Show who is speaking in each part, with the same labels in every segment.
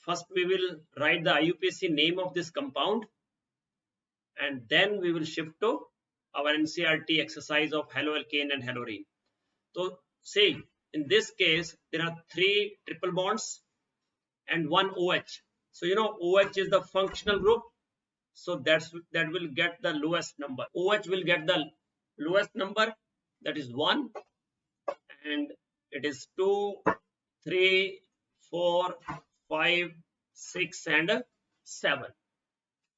Speaker 1: First we will write the IUPAC name of this compound, and then we will shift to our NCERT exercise of haloalkane and haloarene. So say in this case there are 3 triple bonds and 1 OH. So you know OH is the functional group, so that will get the lowest number. OH will get the lowest number, that is 1, and it is 2, 3, 4, 5, 6 and 7,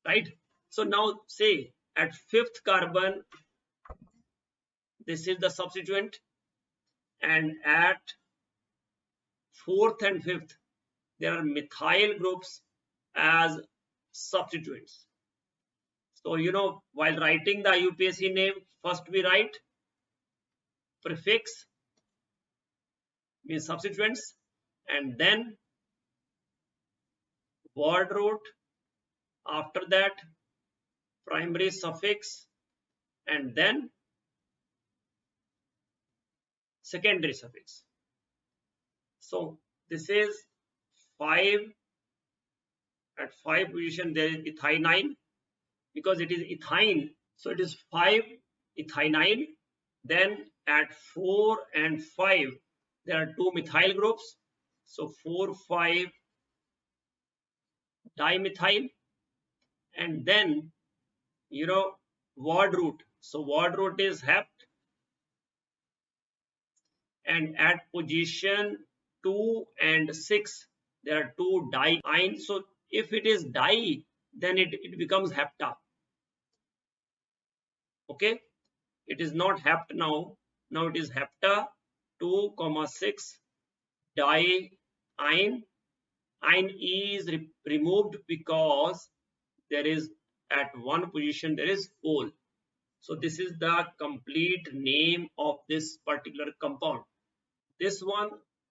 Speaker 1: right? So now say at 5th carbon this is the substituent, and at 4th and 5th there are methyl groups as substituents. So you know, while writing the IUPAC name, first we write prefix means substituents, and then word root, after that primary suffix, and then secondary suffix. So this is 5. At 5 position there is ethynine, because it is ethine, so it is 5 ethynine. Then at 4 and 5 there are 2 methyl groups, so 4, 5 dimethyl, and then you know word root, so word root is hept, and at position 2 and 6 there are 2 diene. So if it is di, then it becomes hepta. Okay, it is not hept now, it is hepta 2, 6 diene. Ine is removed because there is at one position there is ol. So this is the complete name of this particular compound. This one,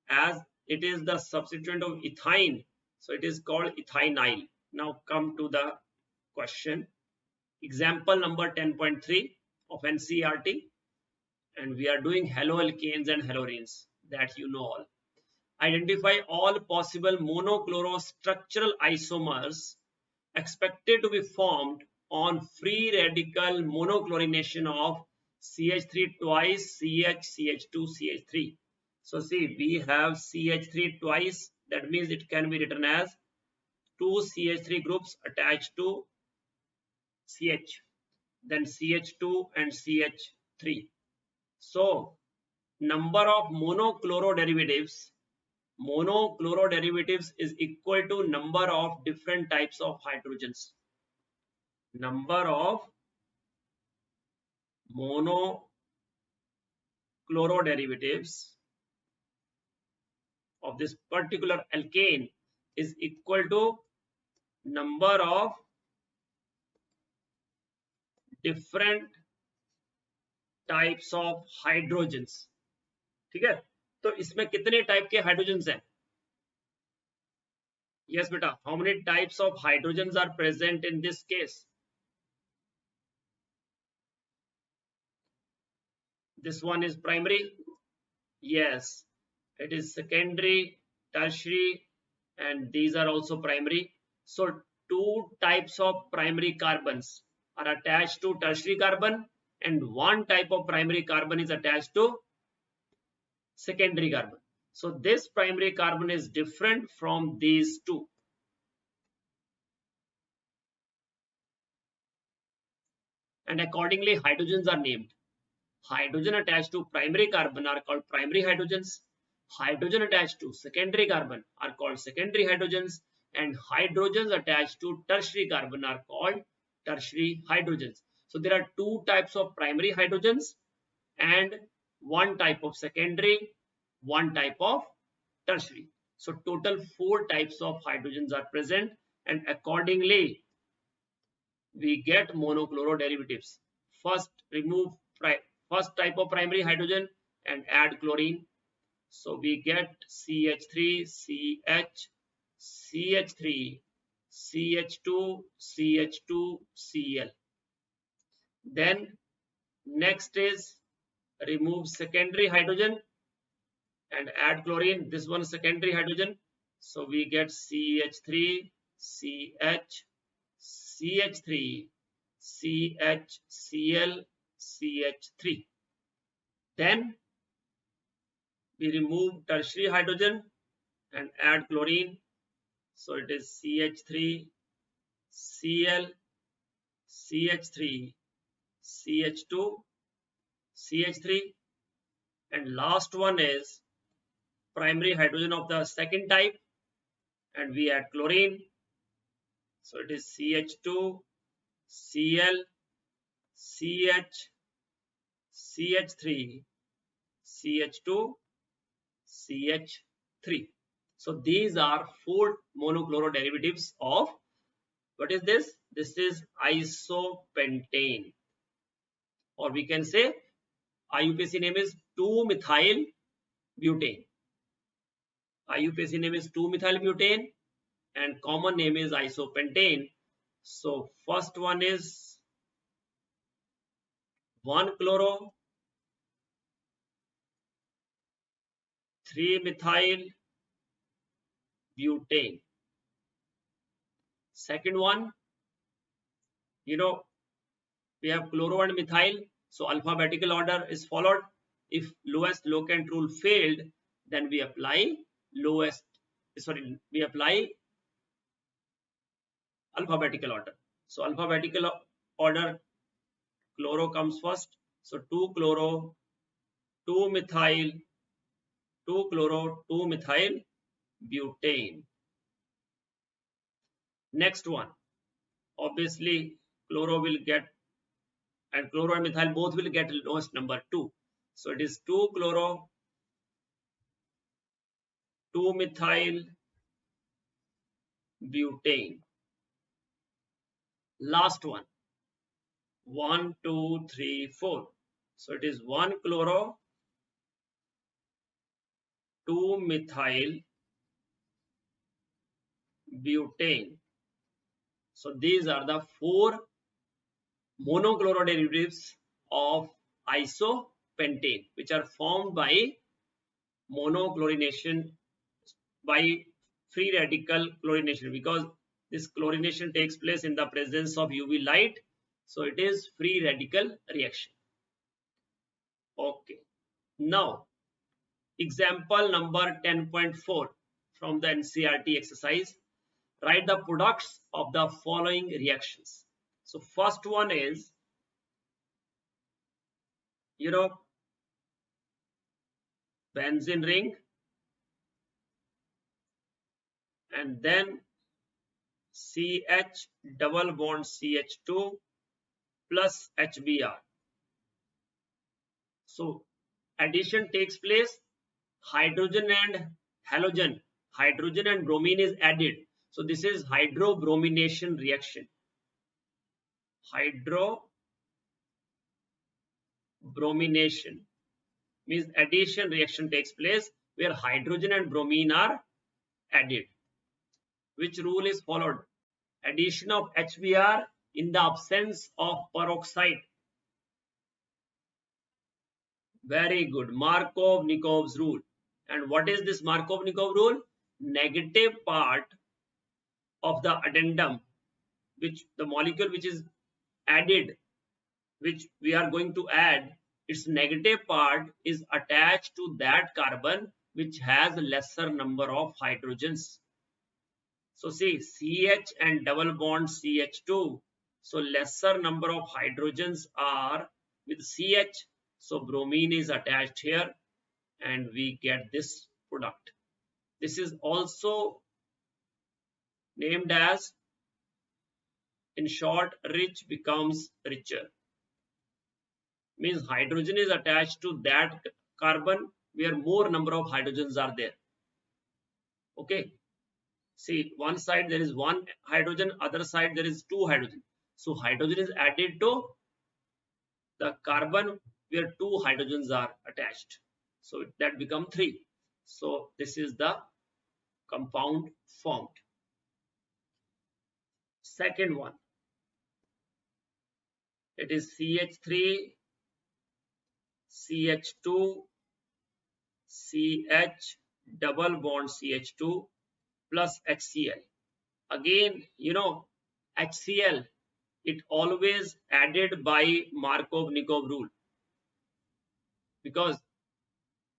Speaker 1: as it is the substituent of ethine, so it is called ethinyl. Now come to the question. Example number 10.3 of NCERT, and we are doing haloalkanes and haloarenes, that you know all. Identify all possible monochlorostructural isomers expected to be formed on free radical monochlorination of CH3 twice CH2 CH3. So see, we have CH3 twice, that means it can be written as 2 CH3 groups attached to CH, then CH2 and CH3. So number of monochloro derivatives is equal to number of different types of hydrogens. Number of monochloro derivatives of this particular alkane is equal to number of different types of hydrogens. ठीक है, तो इसमें कितने type के hydrogens हैं? Yes beta, how many types of hydrogens are present in this case? This one is primary. Yes, it is secondary, tertiary, and these are also primary. So 2 types of primary carbons are attached to tertiary carbon, and 1 type of primary carbon is attached to secondary carbon. So this primary carbon is different from these 2. And accordingly hydrogens are named. Hydrogen attached to primary carbon are called primary hydrogens. Hydrogen attached to secondary carbon are called secondary hydrogens, and hydrogens attached to tertiary carbon are called tertiary hydrogens. So there are 2 types of primary hydrogens and 1 type of secondary, 1 type of tertiary. So total 4 types of hydrogens are present, and accordingly we get monochloro derivatives. First remove first type of primary hydrogen and add chlorine. So we get CH3, CH, CH3, CH2, CH2, Cl. Then next is remove secondary hydrogen and add chlorine. This one secondary hydrogen. So we get CH3, CH, CH3, CH, Cl, CH3. Then we remove tertiary hydrogen and add chlorine. So it is CH3, Cl, CH3, CH2, CH3, and last one is primary hydrogen of the second type, and we add chlorine. So it is CH2, Cl, CH, CH3, CH2, CH3. So these are 4 monochloro derivatives of, what is this? This is isopentane, or we can say IUPAC name is 2-methyl butane. IUPAC name is 2-methyl butane and common name is isopentane. So first one is 1-chloro 3-methyl butane. Second one, we have chloro and methyl, so alphabetical order is followed. If lowest locant rule failed, then we apply alphabetical order. So alphabetical order, chloro comes first. So 2-chloro 2-methyl 2-chloro 2-methyl butane. Next one, obviously chloro will get, and chloro and methyl both will get lowest number 2. So it is 2-chloro 2-methyl butane. Last one, 1, 2, 3, 4. So it is 1-chloro 2-methyl butane. So these are the 4 monochloro derivatives of isopentane, which are formed by monochlorination, by free radical chlorination, because this chlorination takes place in the presence of UV light. So it is free radical reaction. Okay. Now, example number 10.4 from the NCERT exercise. Write the products of the following reactions. So first one is, benzene ring, and then CH double bond CH2 plus HBr. So addition takes place, hydrogen and halogen, hydrogen and bromine is added. So this is hydrobromination reaction. Hydrobromination means addition reaction takes place where hydrogen and bromine are added. Which rule is followed? Addition of HBr in the absence of peroxide. Very good. Markov-Nikov's rule. And what is this Markov-Nikov rule? Negative part of the addendum, which the molecule which is added, which we are going to add, its negative part is attached to that carbon which has lesser number of hydrogens. So see, CH and double bond CH2. So lesser number of hydrogens are with CH. So bromine is attached here and we get this product. This is also named as, in short, rich becomes richer. Means hydrogen is attached to that carbon where more number of hydrogens are there. Okay. See, one side there is 1 hydrogen, other side there is 2 hydrogen. So hydrogen is added to the carbon where 2 hydrogens are attached. So that becomes 3. So this is the compound formed. Second one, it is CH3, CH2, CH double bond CH2 plus HCl. Again, HCl, it always added by Markov-Nikov rule, because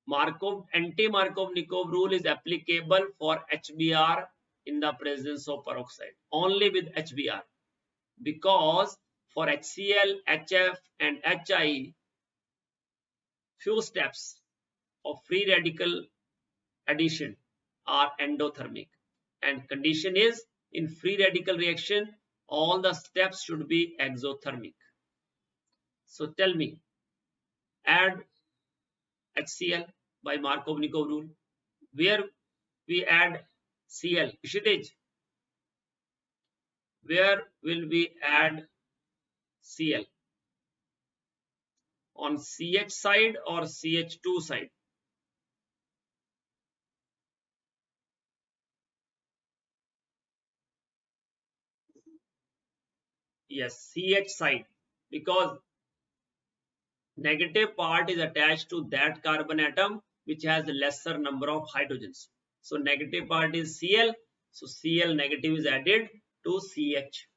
Speaker 1: anti-Markov-Nikov rule is applicable for HBr in the presence of peroxide, only with HBr, because for HCl, HF and HI, few steps of free radical addition are endothermic, and condition is in free radical reaction all the steps should be exothermic. So tell me, add HCl by Markov-Nikov rule. Where we add Cl? Kshitij, where will we add Cl? On CH side or CH2 side? Yes, CH side, because negative part is attached to that carbon atom which has a lesser number of hydrogens. So negative part is Cl, so Cl negative is added to CH.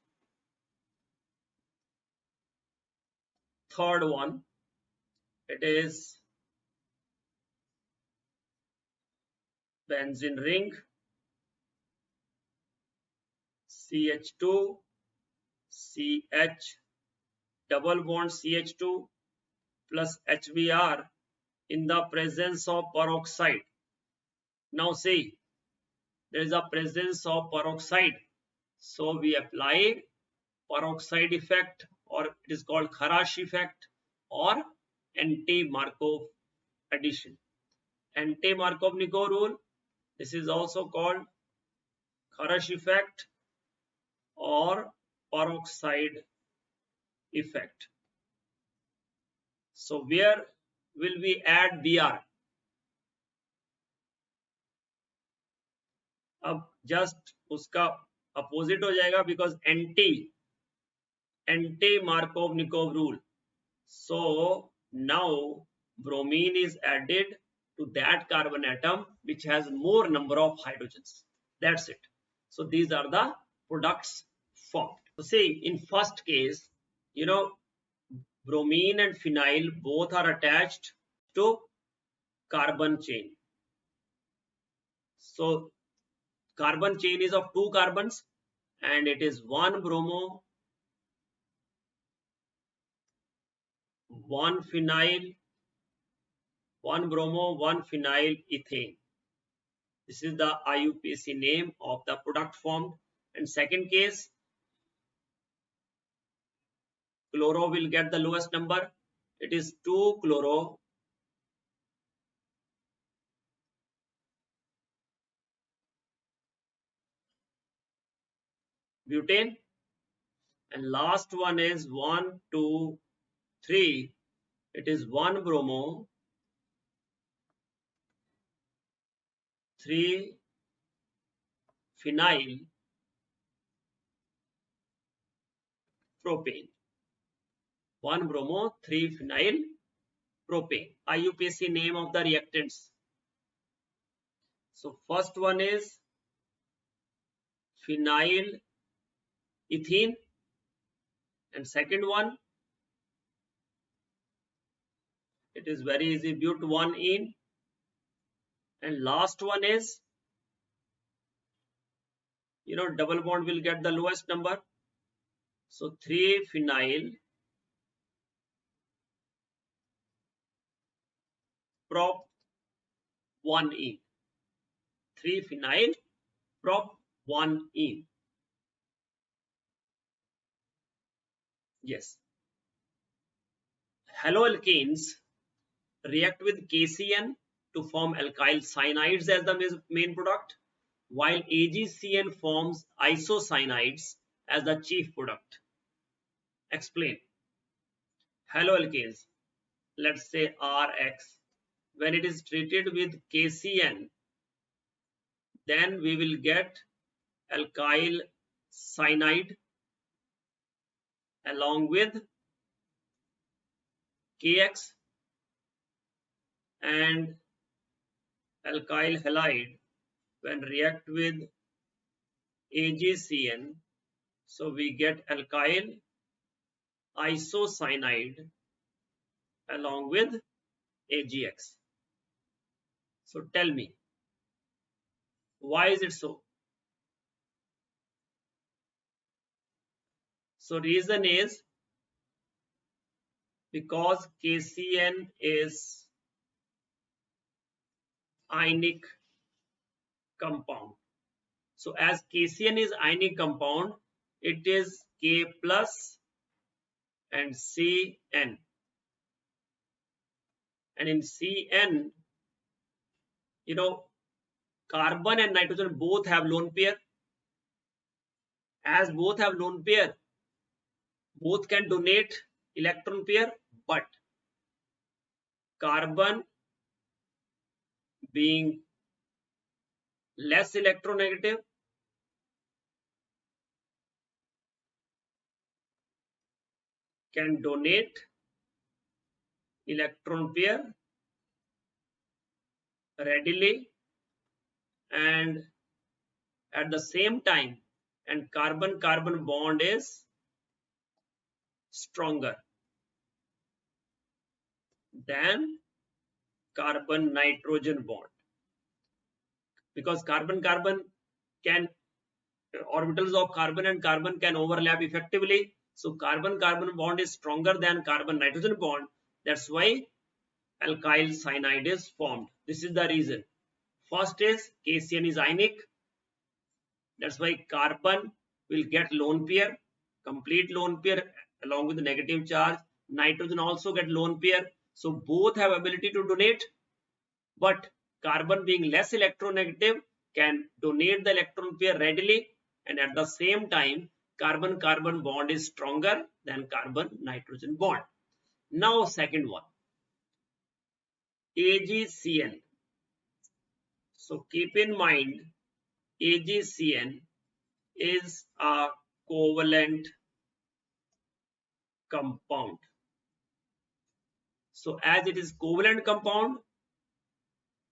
Speaker 1: Third one, it is benzene ring, CH2, CH, double bond CH2 plus HBr in the presence of peroxide. Now see, there is a presence of peroxide, so we apply peroxide effect, or it is called Kharash effect, or anti-Markov addition. Anti-Markov-Nikov rule, this is also called Kharash effect or peroxide effect. So where will we add Br? अब just उसका opposite हो जाएगा, because anti-Markov-Nikov rule. So now bromine is added to that carbon atom which has more number of hydrogens. That's it. So these are the products formed. So see, in first case, bromine and phenyl both are attached to carbon chain. So carbon chain is of 2 carbons, and it is 1 bromo, 1 phenyl, 1 bromo, 1 phenyl ethane. This is the IUPAC name of the product formed. And second case, chloro will get the lowest number. It is 2 chloro, butane, and last one is 1, 2, 3. It is 1 bromo, 3 phenyl propane. 1 bromo, 3 phenyl propane. IUPAC name of the reactants. So first one is phenyl ethene, and second one, it is very easy, but1-ene, and last one is, double bond will get the lowest number, so 3 phenyl prop 1-ene. 3 phenyl prop 1-ene. Yes. Haloalkanes react with KCN to form alkyl cyanides as the main product, while AgCN forms isocyanides as the chief product. Explain. Haloalkanes, let's say RX, when it is treated with KCN, then we will get alkyl cyanide along with KX and alkyl halide when react with AgCN. So we get alkyl isocyanide along with AgX. So tell me, why is it so? So reason is because KCN is ionic compound. So as KCN is ionic compound, it is K plus and CN. And in CN, carbon and nitrogen both have lone pair. As both have lone pair, both can donate electron pair, but carbon being less electronegative can donate electron pair readily and at the same time, and carbon-carbon bond is stronger than carbon-nitrogen bond, because carbon-carbon can orbitals of carbon and carbon can overlap effectively. So carbon-carbon bond is stronger than carbon-nitrogen bond. That's why alkyl cyanide is formed. This is the reason. First is KCN is ionic. That's why carbon will get lone pair, complete lone pair along with the negative charge. Nitrogen also get lone pair. So both have ability to donate, but carbon being less electronegative can donate the electron pair readily, and at the same time carbon-carbon bond is stronger than carbon-nitrogen bond. Now second one, AgCN. So keep in mind AgCN is a covalent compound. So as it is covalent compound,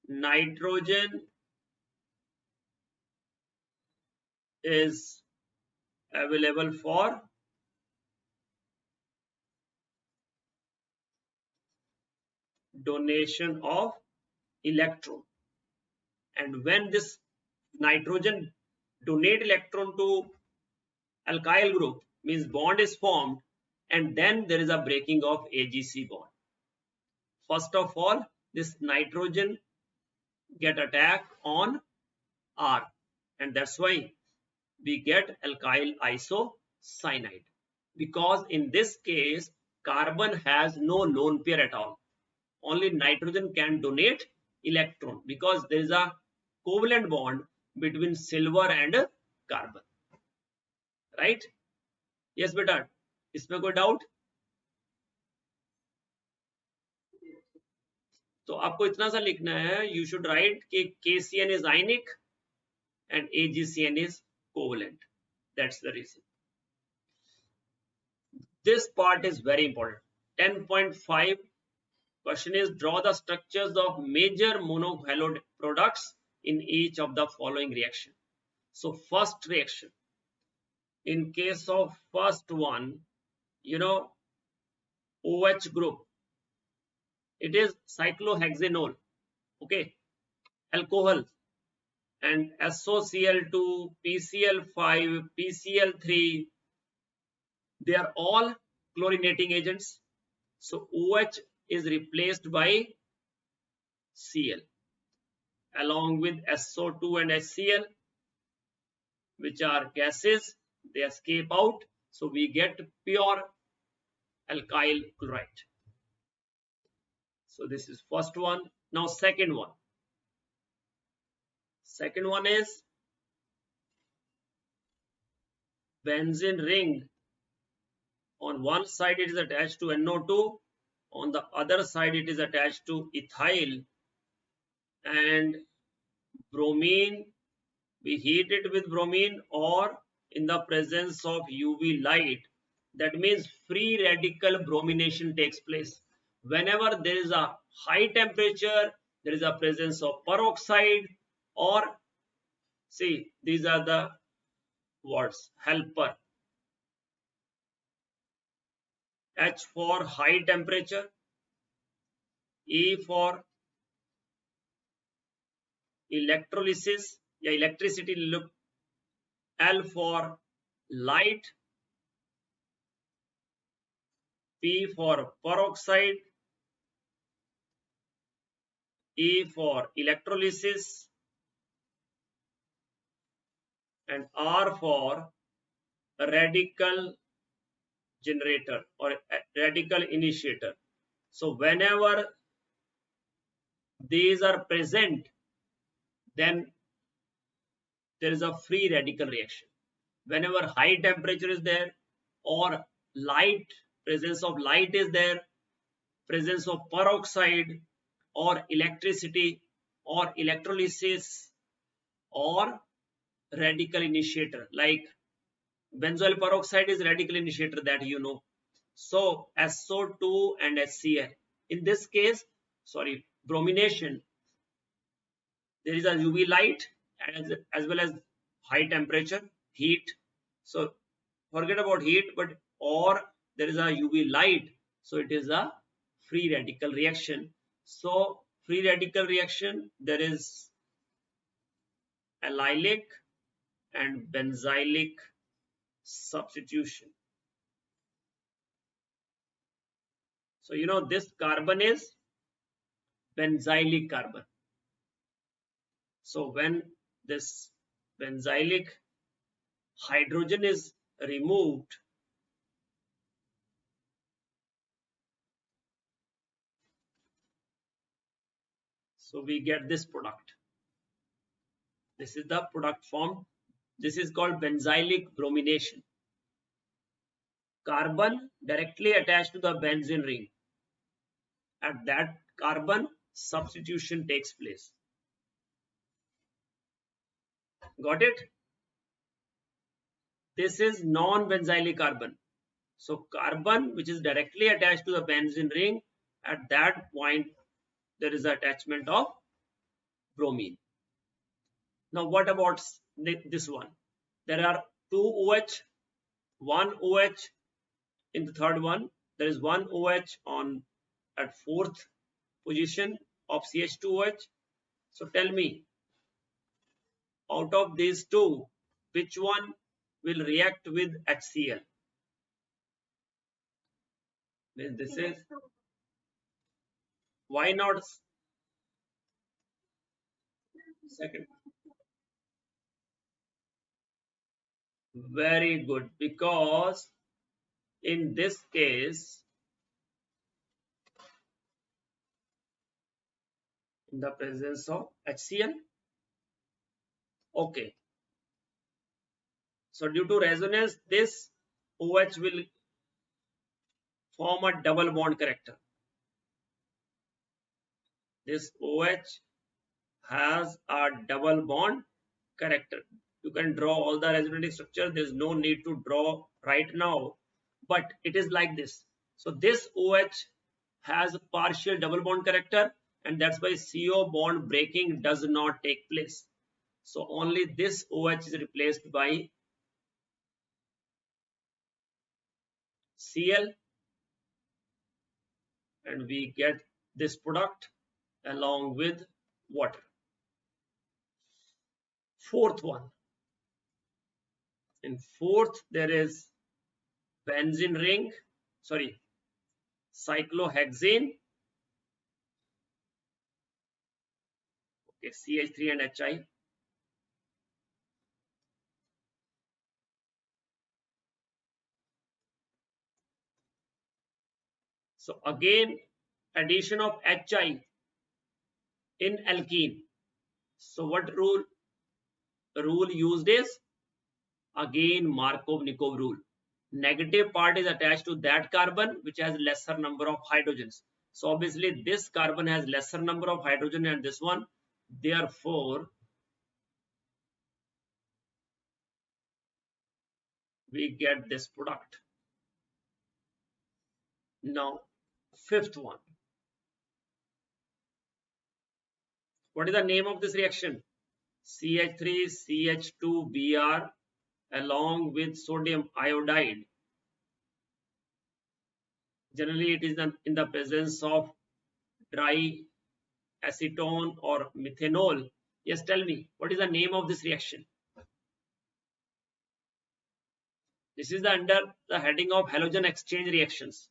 Speaker 1: nitrogen is available for donation of electron, and when this nitrogen donate electron to alkyl group, means bond is formed, and then there is a breaking of AgC bond. First of all, this nitrogen get attack on R, and that's why we get alkyl isocyanide, because in this case carbon has no lone pair at all. Only nitrogen can donate electron because there is a covalent bond between silver and carbon, right? Yes beta, इसमें कोई doubt? तो आपको इतना सा लिखना है, you should write कि KCN is ionic and AgCN is covalent. That's the reason. This part is very important. 10.5 question is, draw the structures of major monohalide products in each of the following reaction. So first reaction, in case of first one, OH group, it is cyclohexanol, okay, alcohol, and SOCl2, PCl5, PCl3, they are all chlorinating agents. So OH is replaced by Cl along with SO2 and HCl, which are gases, they escape out, so we get pure alkyl chloride. So this is first one. Now second one. Second one is benzene ring. On one side it is attached to NO2, on the other side it is attached to ethyl, and bromine, we heat it with bromine or in the presence of UV light. That means free radical bromination takes place. Whenever there is a high temperature, there is a presence of peroxide, or see, these are the words. Helper. H for high temperature. E for electrolysis. Yeah, electricity. Look. L for light. P for peroxide. E for electrolysis. And R for radical generator or radical initiator. So whenever these are present, then there is a free radical reaction. Whenever high temperature is there, or light, presence of light is there, presence of peroxide, or electricity, or electrolysis, or radical initiator, like benzoyl peroxide is radical initiator, that you know. So SO2 and HCl. In this case, sorry, bromination, there is a UV light as well as high temperature, heat. So forget about heat, but or there is a UV light, so it is a free radical reaction. So free radical reaction, there is allylic and benzylic substitution. So you know this carbon is benzylic carbon. So when this benzylic hydrogen is removed, so we get this product. This is the product formed. This is called benzylic bromination. Carbon directly attached to the benzene ring. At that carbon, substitution takes place. Got it? This is non-benzylic carbon. So carbon which is directly attached to the benzene ring, at that point there is attachment of bromine. Now what about this one? There are two OH, one OH in the third one. There is one OH on at fourth position of CH2OH. So tell me, out of these two, which one will react with HCl? This is, why not second? Very good, because in this case, in the presence of HCl, okay. So due to resonance, this OH will form a double bond character. This OH has a double bond character. You can draw all the resonating structure. There is no need to draw right now, but it is like this. So this OH has a partial double bond character, and that's why CO bond breaking does not take place. So only this OH is replaced by Cl, and we get this product along with water. Fourth one. In fourth, there is benzene ring, sorry, cyclohexane. Okay, CH3 and HI. So again, addition of HI in alkene. So what rule used is, again Markov-Nikov rule. Negative part is attached to that carbon which has lesser number of hydrogens. So obviously this carbon has lesser number of hydrogen than this one. Therefore, we get this product. Now, fifth one. What is the name of this reaction? CH3 CH2 Br along with sodium iodide. Generally, it is in the presence of dry acetone or methanol. Yes, tell me, what is the name of this reaction? This is under the heading of halogen exchange reactions.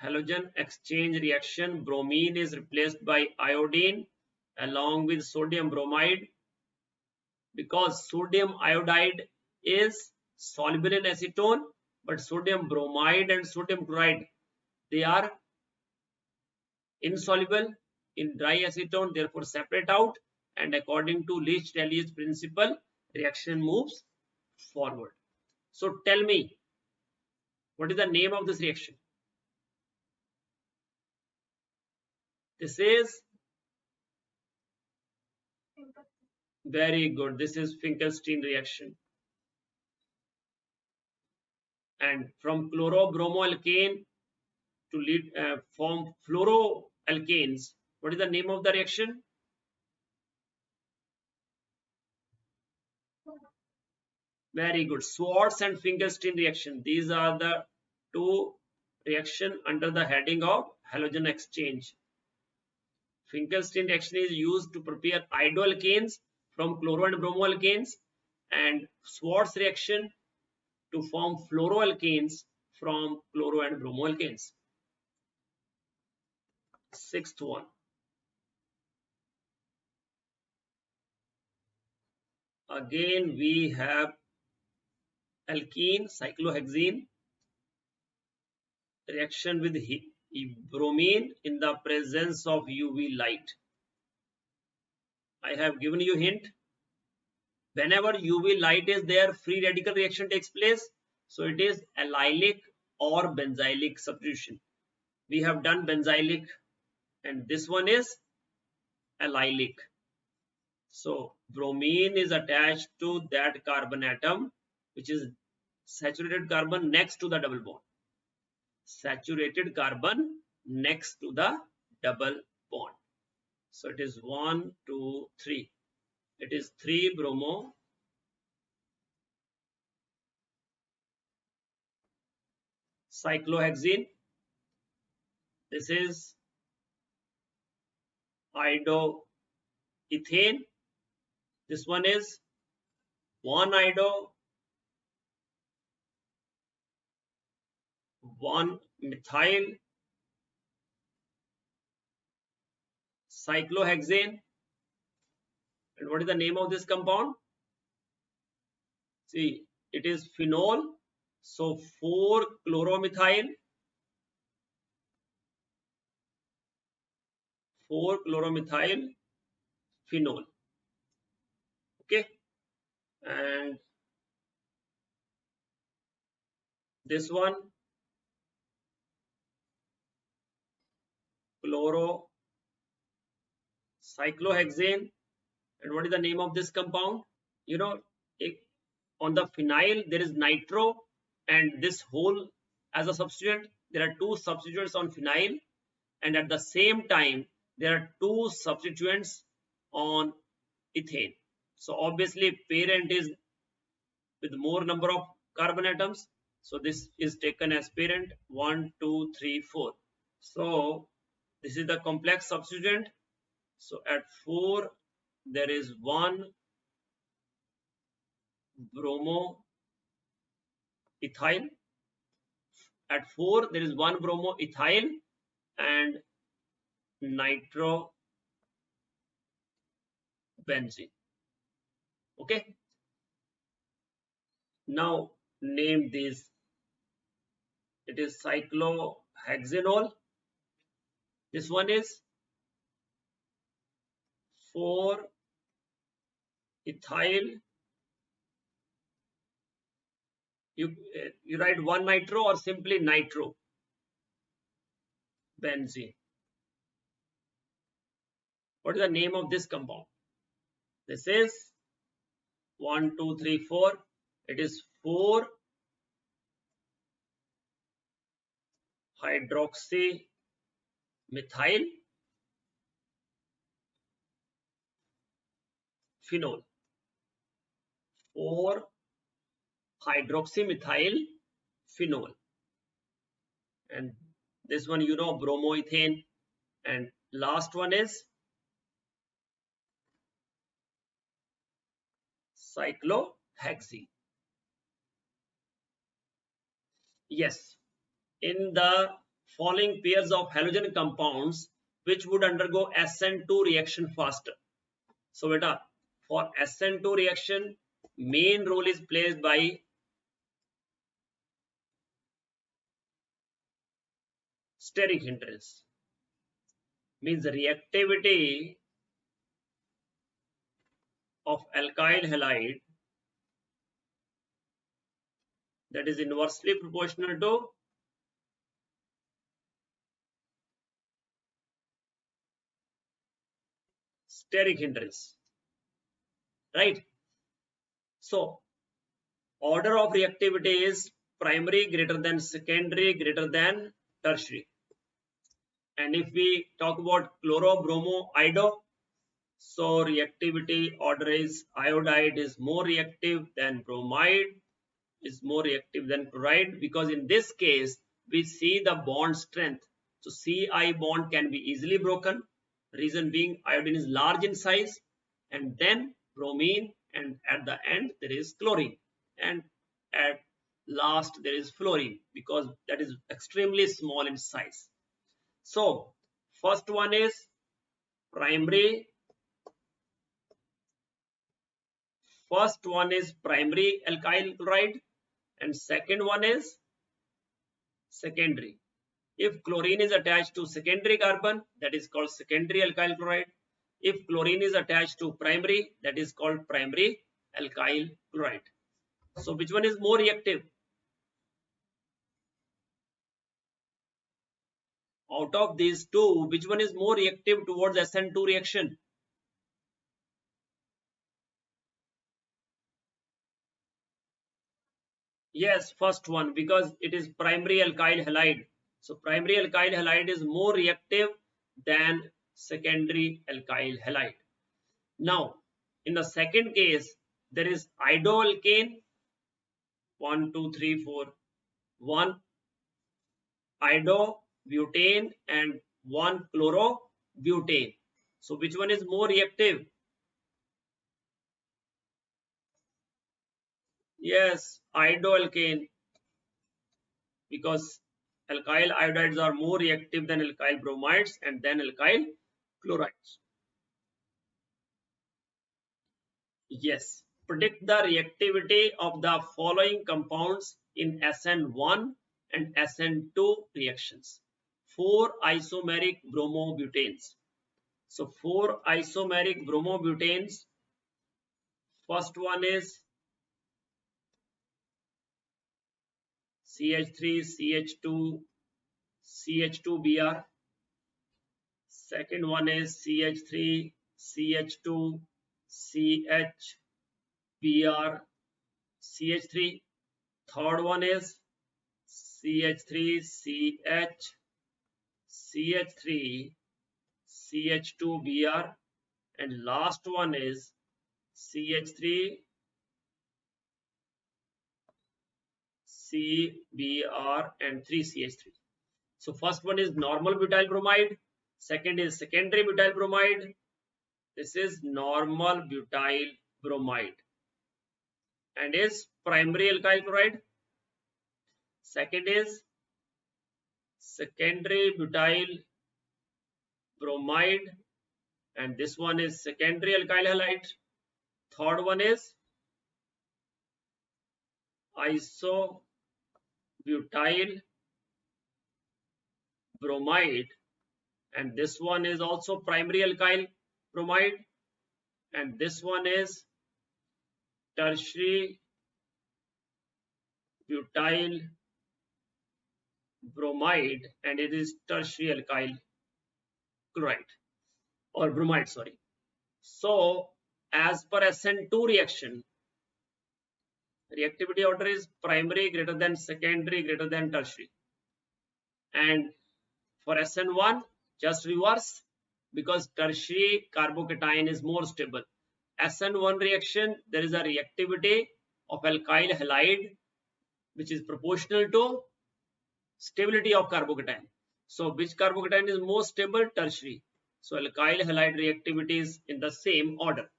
Speaker 1: Halogen exchange reaction, bromine is replaced by iodine along with sodium bromide, because sodium iodide is soluble in acetone, but sodium bromide and sodium chloride, they are insoluble in dry acetone, therefore separate out, and according to Leach-Tallies principle, reaction moves forward. So tell me, what is the name of this reaction? This is very good. This is Finkelstein reaction. And from chlorobromoalkane to form fluoroalkanes, what is the name of the reaction? Very good. Schwarz and Finkelstein reaction. These are the two reactions under the heading of halogen exchange. Finkelstein reaction is used to prepare iodoalkanes from chloro and bromoalkanes, and Schwarz reaction to form fluoroalkanes from chloro and bromoalkanes. Sixth one. Again, we have alkene, cyclohexene, reaction with bromine in the presence of UV light. I have given you hint. Whenever UV light is there, free radical reaction takes place. So it is allylic or benzylic substitution. We have done benzylic, and this one is allylic. So bromine is attached to that carbon atom, which is saturated carbon next to the double bond. Saturated carbon next to the double bond. So it is 1, 2, 3. It is 3 bromo cyclohexene. This is iodoethane. This one is 1 iodo, 1 methyl cyclohexane. And what is the name of this compound? See, it is phenol. So 4 chloromethyl, 4 chloromethyl phenol. Okay, and this one chloro cyclohexane. And what is the name of this compound? You know, on the phenyl there is nitro, and this whole as a substituent. There are 2 substituents on phenyl, and at the same time there are 2 substituents on ethane. So obviously parent is with more number of carbon atoms. So this is taken as parent 1, 2, 3, 4. So this is the complex substituent. So at 4 there is 1 bromo ethyl. At 4 there is 1 bromo ethyl and nitro benzene. Okay, now name these. It is cyclohexanol. This one is 4 ethyl. You write 1 nitro or simply nitro benzene. What is the name of this compound? This is 1, 2, 3, 4. It is 4 hydroxy methyl phenol. 4-hydroxymethyl phenol, and this one bromoethane, and last one is cyclohexene. Yes, in the following pairs of halogen compounds, which would undergo SN2 reaction faster? So beta, for SN2 reaction, main role is played by steric hindrance. Means the reactivity of alkyl halide, that is inversely proportional to steric hindrance, right? So order of reactivity is primary greater than secondary greater than tertiary. And if we talk about chloro, bromo, iodo, so reactivity order is iodide is more reactive than bromide, is more reactive than chloride, because in this case we see the bond strength. So Ci bond can be easily broken. Reason being, iodine is large in size, and then bromine, and at the end there is chlorine, and at last there is fluorine, because that is extremely small in size. So first one is primary. First one is primary alkyl chloride, and second one is secondary. If chlorine is attached to secondary carbon, that is called secondary alkyl chloride. If chlorine is attached to primary, that is called primary alkyl chloride. So which one is more reactive? Out of these two, which one is more reactive towards SN2 reaction? Yes, first one, because it is primary alkyl halide. So primary alkyl halide is more reactive than secondary alkyl halide. Now, in the second case, there is iodoalkane, 1, 2, 3, 4, 1 iodobutane and 1 chlorobutane. So which one is more reactive? Yes, iodoalkane, because alkyl iodides are more reactive than alkyl bromides and then alkyl chlorides. Yes, predict the reactivity of the following compounds in SN1 and SN2 reactions. 4 isomeric bromobutanes. So 4 isomeric bromobutanes. First one is CH3, CH2, CH2Br. Second one is CH3, CH2, CHBr, CH3. Third one is CH3, CH, CH3, CH2Br, and last one is CH3, CBr, and 3CH3. So first one is normal butyl bromide, second is secondary butyl bromide, this is normal butyl bromide, and is primary alkyl chloride. Second is secondary butyl bromide, and this one is secondary alkyl halide. Third one is isobutyl bromide, and this one is also primary alkyl bromide, and this one is tertiary butyl bromide, and it is tertiary alkyl chloride or bromide, sorry. So as per SN2 reaction, reactivity order is primary greater than secondary greater than tertiary, and for SN1 just reverse, because tertiary carbocation is more stable. SN1 reaction, there is a reactivity of alkyl halide which is proportional to stability of carbocation. So which carbocation is most stable? Tertiary. So alkyl halide reactivity is in the same order.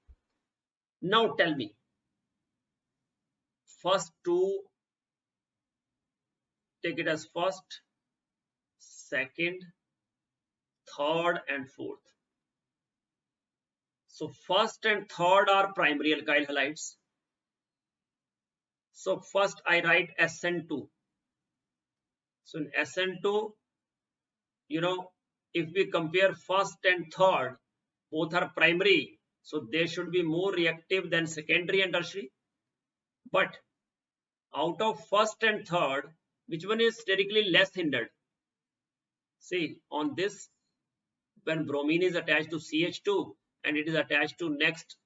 Speaker 1: Now tell me, first two, take it as first, second, third and fourth. So first and third are primary alkyl halides. So first I write SN2. So in SN2, if we compare first and third, both are primary, so they should be more reactive than secondary and tertiary. But out of first and third, which one is sterically less hindered? See, on this, when bromine is attached to CH2 and it is attached to next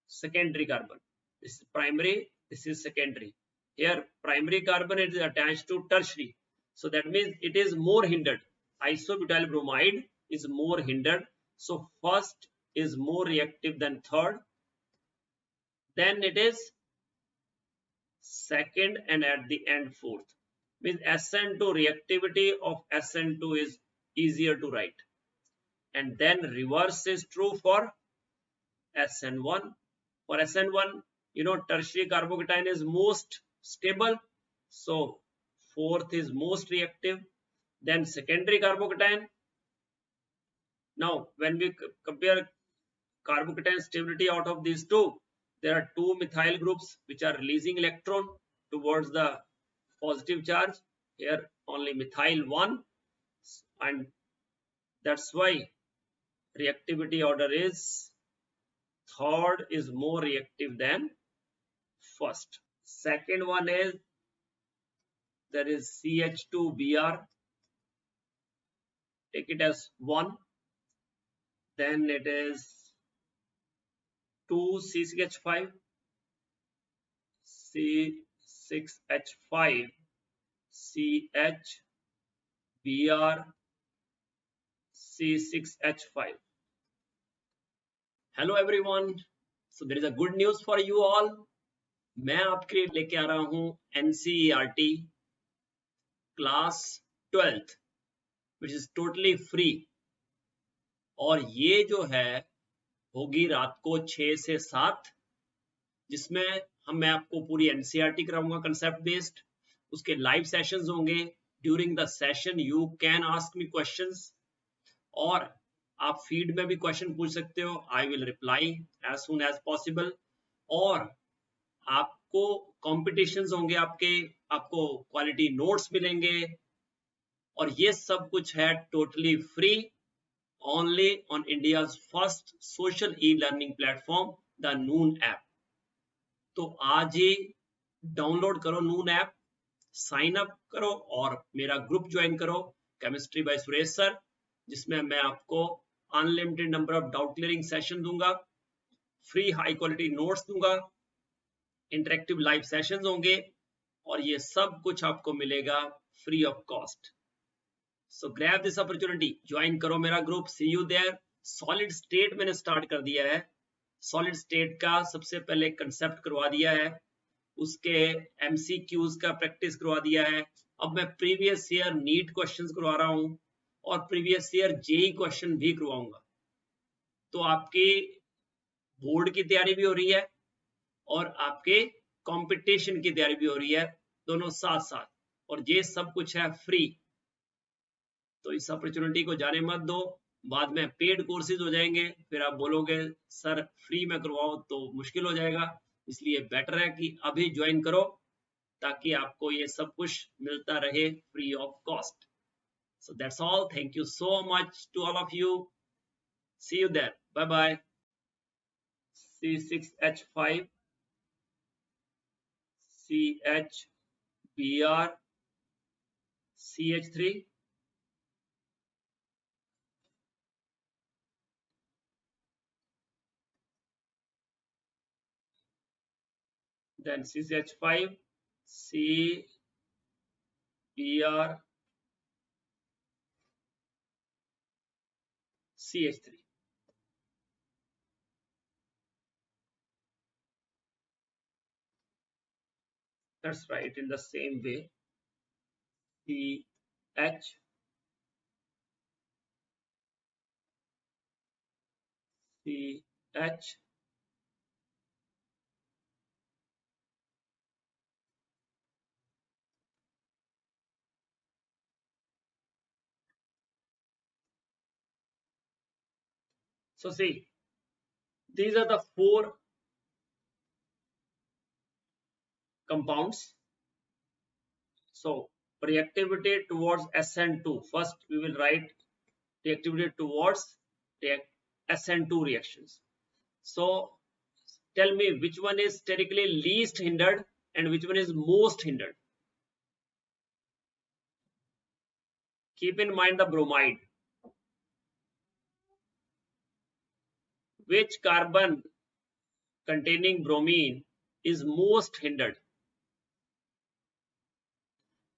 Speaker 1: secondary carbon. This is primary, this is secondary. Here, primary carbon is attached to tertiary. So that means it is more hindered. Isobutyl bromide is more hindered. So first is more reactive than third. Then it is second and at the end fourth. Means SN2 reactivity of SN2 is easier to write. And then reverse is true for SN1. For SN1, tertiary carbocation is most stable. So fourth is most reactive. Then secondary carbocation. Now, when we compare carbocation stability out of these two, there are two methyl groups which are releasing electron towards the positive charge. Here only methyl 1, and that's why reactivity order is third is more reactive than first. Second one is there is CH2Br. Take it as 1. Then it is 2C6H5, C6H5, CH, Br, C6H5. Hello everyone. So there is a good news for you all. मैं आपके लिए लेके आ रहा हूँ NCERT class 12th which is totally free. और ये जो है होगी रात को 6 से 7, जिसमें मैं आपको पूरी NCERT कराऊंगा कंसेप्ट बेस्ड. उसके लाइव सेशंस होंगे. During the session you can ask me questions, और आप फीड में भी क्वेश्चन पूछ सकते हो. I will reply as soon as possible. और आपको कॉम्पिटिशन्स होंगे, आपको क्वालिटी नोट्स मिलेंगे, और ये सब कुछ है totally free only on India's first social e-learning platform, the Noon app. तो आज ही डाउनलोड करो नून ऐप, साइन अप करो और मेरा ग्रुप ज्वाइन करो केमिस्ट्री बाय सुरेश सर, जिसमें मैं आपको unlimited number of doubt clearing session दूंगा, फ्री हाई क्वालिटी नोट्स दूंगा, इंटरेक्टिव लाइव सेशंस होंगे, और ये सब कुछ आपको मिलेगा free of cost. So grab this opportunity, join करो मेरा group. See you there. Solid state मैंने स्टार्ट कर दिया है. सॉलिड स्टेट का सबसे पहले कंसेप्ट करवा दिया है, उसके MCQs का प्रैक्टिस करवा दिया है. अब मैं प्रीवियस ईयर नीट क्वेश्चंस करवा रहा हूँ और प्रीवियस ईयर जेई क्वेश्चन भी करवाऊंगा. तो आपकी बोर्ड की तैयारी भी हो रही है और आपके कंपटीशन की तैयारी भी हो रही है, दोनों साथ साथ, और ये सब कुछ है फ्री. तो इस अपॉर्चुनिटी को जाने मत दो. बाद में पेड कोर्सेज हो जाएंगे, फिर आप बोलोगे सर फ्री में करवाओ तो मुश्किल हो जाएगा. इसलिए बेटर है कि अभी ज्वाइन करो ताकि आपको ये सब कुछ मिलता रहे free of cost. So that's all. Thank you so much to all of you. See you there. Bye bye. C6H5, CH, Br, CH3, then CH5, C, Br, CH3. Let's write in the same way. CH CH So see, these are the four compounds. So reactivity towards SN2. First, we will write reactivity towards SN2 reactions. So tell me which one is sterically least hindered and which one is most hindered. Keep in mind the bromide. Which carbon containing bromine is most hindered?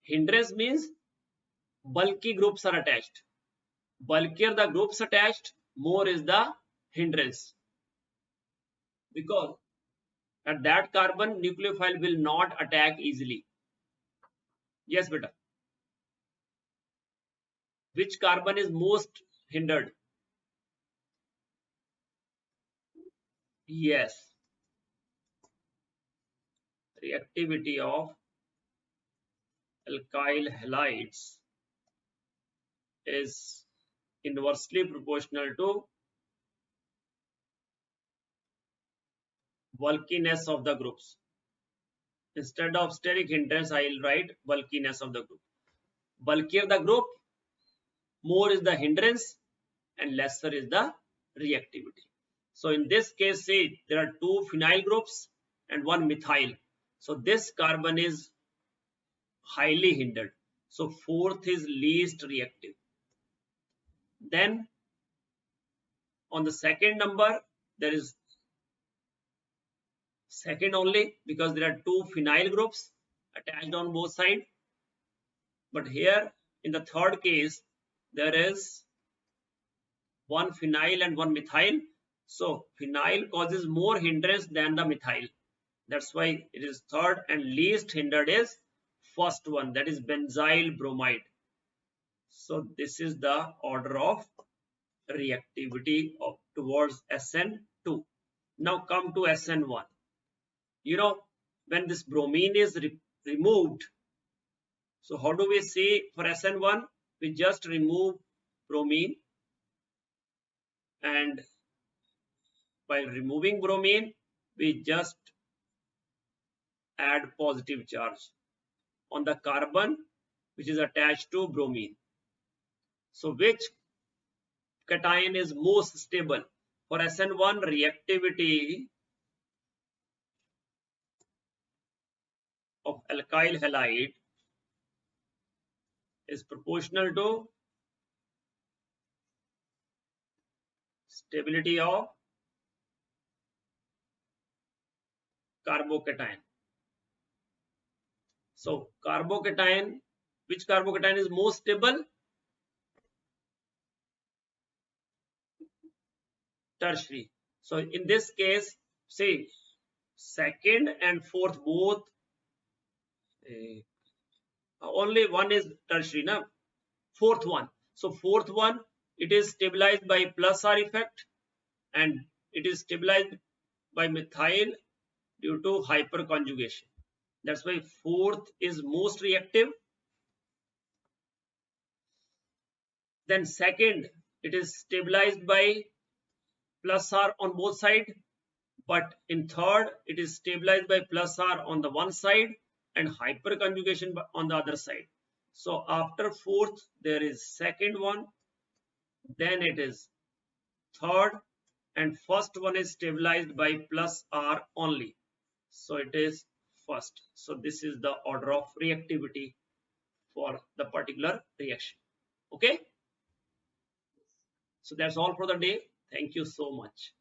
Speaker 1: Hindrance means bulky groups are attached. Bulkier the groups attached, more is the hindrance. Because at that carbon, nucleophile will not attack easily. Yes, beta. Which carbon is most hindered? Yes. Reactivity of alkyl halides is inversely proportional to bulkiness of the groups. Instead of steric hindrance, I will write bulkiness of the group. Bulkier the group, more is the hindrance and lesser is the reactivity. So in this case, say there are two phenyl groups and one methyl. So this carbon is highly hindered. So fourth is least reactive. Then on the second number, there is second only because there are two phenyl groups attached on both sides. But here in the third case, there is one phenyl and one methyl. So phenyl causes more hindrance than the methyl. That's why it is third, and least hindered is first one, that is benzyl bromide. So this is the order of reactivity towards SN2. Now come to SN1. You know, when this bromine is removed, so how do we see for SN1? We just remove bromine, and by removing bromine, we just add positive charge on the carbon which is attached to bromine. So which cation is most stable? For SN1, reactivity of alkyl halide is proportional to stability of carbocation. So carbocation, which carbocation is most stable? Tertiary. So in this case, say second and fourth both, only one is tertiary, na? Fourth one. So fourth one, it is stabilized by plus R effect, and it is stabilized by methyl due to hyperconjugation. That's why fourth is most reactive. Then second, it is stabilized by plus R on both sides, but in third, it is stabilized by plus R on the one side and hyperconjugation on the other side. So after fourth, there is second one, then it is third, and first one is stabilized by plus R only. So it is first. So this is the order of reactivity for the particular reaction. Okay. So that's all for the day. Thank you so much.